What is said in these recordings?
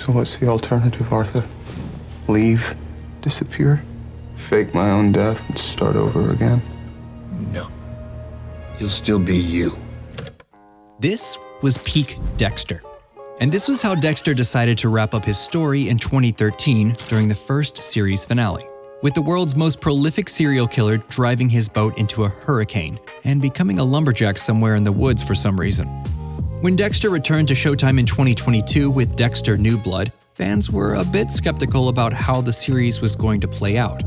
So what's the alternative, Arthur? Leave? Disappear? Fake my own death and start over again? No. You'll still be you. This was peak Dexter. And this was how Dexter decided to wrap up his story in 2013 during the first series finale, with the world's most prolific serial killer driving his boat into a hurricane and becoming a lumberjack somewhere in the woods for some reason. When Dexter returned to Showtime in 2022 with Dexter New Blood, fans were a bit skeptical about how the series was going to play out.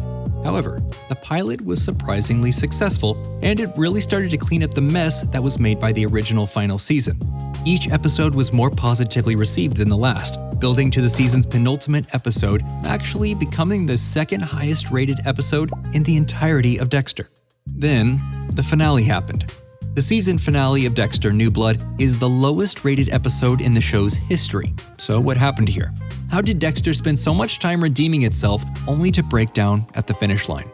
However, the pilot was surprisingly successful, and it really started to clean up the mess that was made by the original final season. Each episode was more positively received than the last, building to the season's penultimate episode actually becoming the second highest rated episode in the entirety of Dexter. Then, the finale happened. The season finale of Dexter New Blood is the lowest rated episode in the show's history. So what happened here? How did Dexter spend so much time redeeming itself only to break down at the finish line?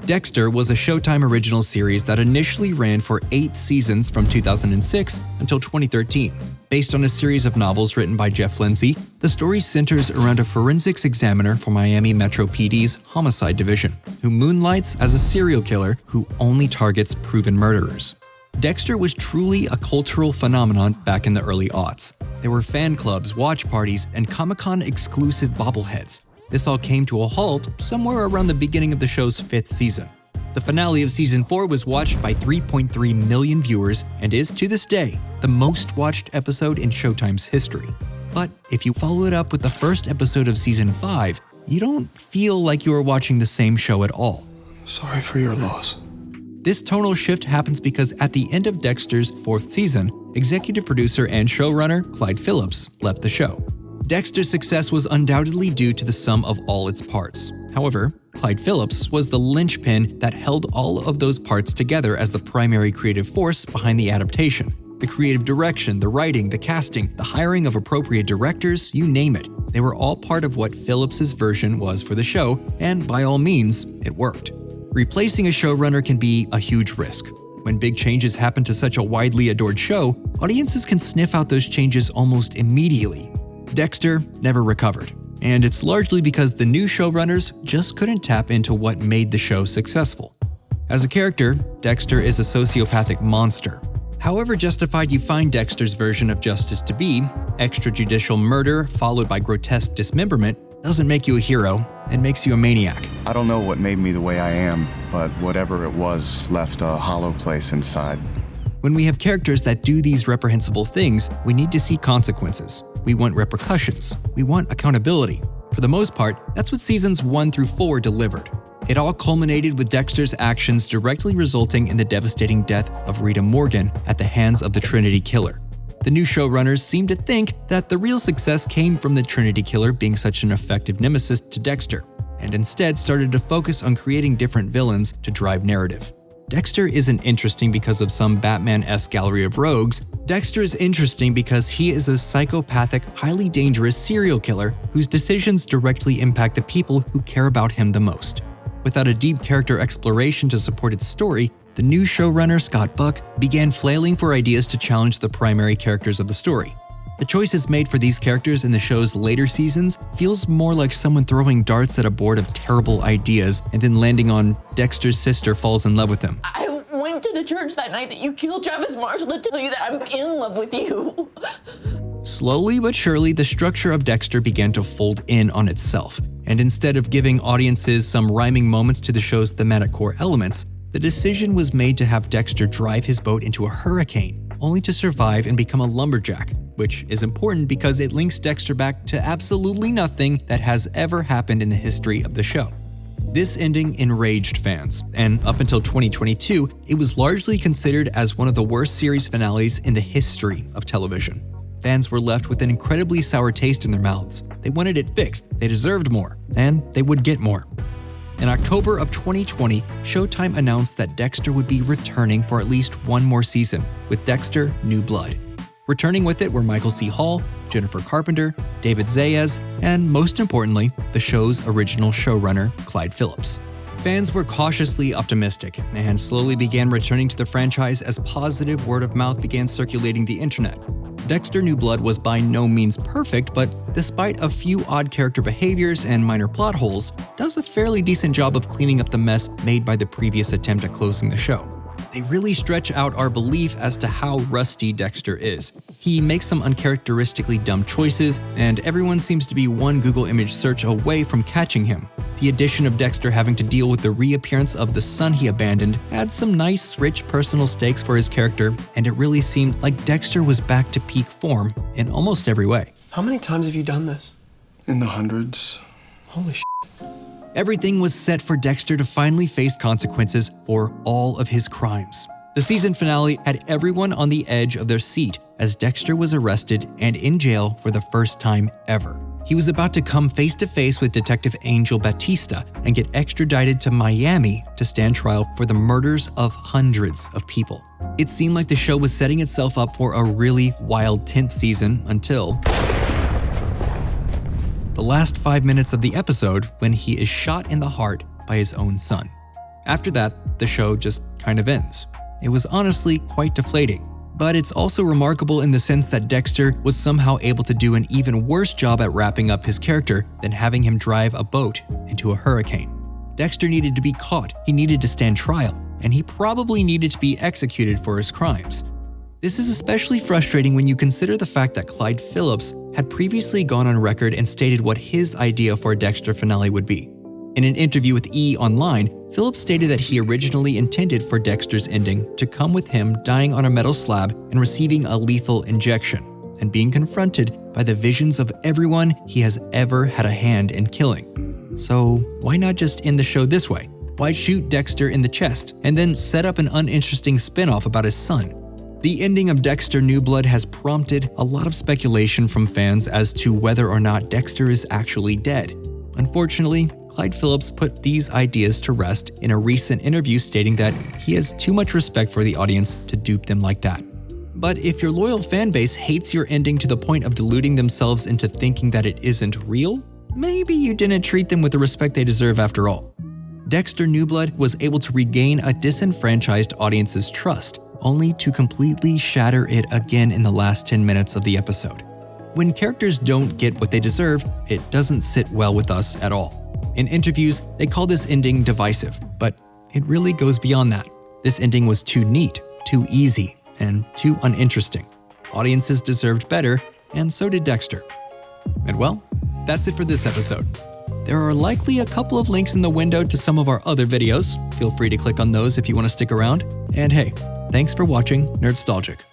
Dexter was a Showtime original series that initially ran for 8 seasons from 2006 until 2013. Based on a series of novels written by Jeff Lindsay, the story centers around a forensics examiner for Miami Metro PD's Homicide Division, who moonlights as a serial killer who only targets proven murderers. Dexter was truly a cultural phenomenon back in the early aughts. There were fan clubs, watch parties, and Comic-Con exclusive bobbleheads. This all came to a halt somewhere around the beginning of the show's 5th season. The finale of Season 4 was watched by 3.3 million viewers and is, to this day, the most watched episode in Showtime's history. But if you follow it up with the first episode of Season 5, you don't feel like you are watching the same show at all. Sorry for your loss. This tonal shift happens because at the end of Dexter's 4th season, executive producer and showrunner Clyde Phillips left the show. Dexter's success was undoubtedly due to the sum of all its parts. However, Clyde Phillips was the linchpin that held all of those parts together as the primary creative force behind the adaptation. The creative direction, the writing, the casting, the hiring of appropriate directors, you name it. They were all part of what Phillips's version was for the show, and by all means, it worked. Replacing a showrunner can be a huge risk. When big changes happen to such a widely adored show, audiences can sniff out those changes almost immediately. Dexter never recovered, and it's largely because the new showrunners just couldn't tap into what made the show successful. As a character, Dexter is a sociopathic monster. However justified you find Dexter's version of justice to be, extrajudicial murder followed by grotesque dismemberment doesn't make you a hero, it makes you a maniac. I don't know what made me the way I am, but whatever it was left a hollow place inside. When we have characters that do these reprehensible things, we need to see consequences. We want repercussions. We want accountability. For the most part, that's what seasons 1 through 4 delivered. It all culminated with Dexter's actions directly resulting in the devastating death of Rita Morgan at the hands of the Trinity Killer. The new showrunners seemed to think that the real success came from the Trinity Killer being such an effective nemesis to Dexter, and instead started to focus on creating different villains to drive narrative. Dexter isn't interesting because of some Batman-esque gallery of rogues. Dexter is interesting because he is a psychopathic, highly dangerous serial killer whose decisions directly impact the people who care about him the most. Without a deep character exploration to support its story, the new showrunner Scott Buck began flailing for ideas to challenge the primary characters of the story. The choices made for these characters in the show's later seasons feels more like someone throwing darts at a board of terrible ideas and then landing on Dexter's sister falls in love with him. I went to the church that night that you killed Travis Marshall to tell you that I'm in love with you. Slowly but surely, the structure of Dexter began to fold in on itself, and instead of giving audiences some rhyming moments to the show's thematic core elements, the decision was made to have Dexter drive his boat into a hurricane, only to survive and become a lumberjack, which is important because it links Dexter back to absolutely nothing that has ever happened in the history of the show. This ending enraged fans, and up until 2022, it was largely considered as one of the worst series finales in the history of television. Fans were left with an incredibly sour taste in their mouths. They wanted it fixed, they deserved more, and they would get more. In October of 2020, Showtime announced that Dexter would be returning for at least one more season, with Dexter New Blood. Returning with it were Michael C. Hall, Jennifer Carpenter, David Zayas, and most importantly, the show's original showrunner, Clyde Phillips. Fans were cautiously optimistic and slowly began returning to the franchise as positive word of mouth began circulating the internet. Dexter New Blood was by no means perfect, but despite a few odd character behaviors and minor plot holes, does a fairly decent job of cleaning up the mess made by the previous attempt at closing the show. They really stretch out our belief as to how rusty Dexter is. He makes some uncharacteristically dumb choices, and everyone seems to be one Google image search away from catching him. The addition of Dexter having to deal with the reappearance of the son he abandoned adds some nice, rich personal stakes for his character, and it really seemed like Dexter was back to peak form in almost every way. How many times have you done this? In the hundreds. Holy shit. Everything was set for Dexter to finally face consequences for all of his crimes. The season finale had everyone on the edge of their seat as Dexter was arrested and in jail for the first time ever. He was about to come face to face with Detective Angel Batista and get extradited to Miami to stand trial for the murders of hundreds of people. It seemed like the show was setting itself up for a really wild 10th season until the last 5 minutes of the episode when he is shot in the heart by his own son. After that, the show just kind of ends. It was honestly quite deflating. But it's also remarkable in the sense that Dexter was somehow able to do an even worse job at wrapping up his character than having him drive a boat into a hurricane. Dexter needed to be caught, he needed to stand trial, and he probably needed to be executed for his crimes. This is especially frustrating when you consider the fact that Clyde Phillips had previously gone on record and stated what his idea for a Dexter finale would be. In an interview with E! Online, Phillips stated that he originally intended for Dexter's ending to come with him dying on a metal slab and receiving a lethal injection, and being confronted by the visions of everyone he has ever had a hand in killing. So why not just end the show this way? Why shoot Dexter in the chest and then set up an uninteresting spin-off about his son? The ending of Dexter New Blood has prompted a lot of speculation from fans as to whether or not Dexter is actually dead. Unfortunately, Clyde Phillips put these ideas to rest in a recent interview stating that he has too much respect for the audience to dupe them like that. But if your loyal fan base hates your ending to the point of deluding themselves into thinking that it isn't real, maybe you didn't treat them with the respect they deserve after all. Dexter New Blood was able to regain a disenfranchised audience's trust, only to completely shatter it again in the last 10 minutes of the episode. When characters don't get what they deserve, it doesn't sit well with us at all. In interviews, they call this ending divisive, but it really goes beyond that. This ending was too neat, too easy, and too uninteresting. Audiences deserved better, and so did Dexter. And well, that's it for this episode. There are likely a couple of links in the window to some of our other videos. Feel free to click on those if you want to stick around. And hey, thanks for watching Nerdstalgic.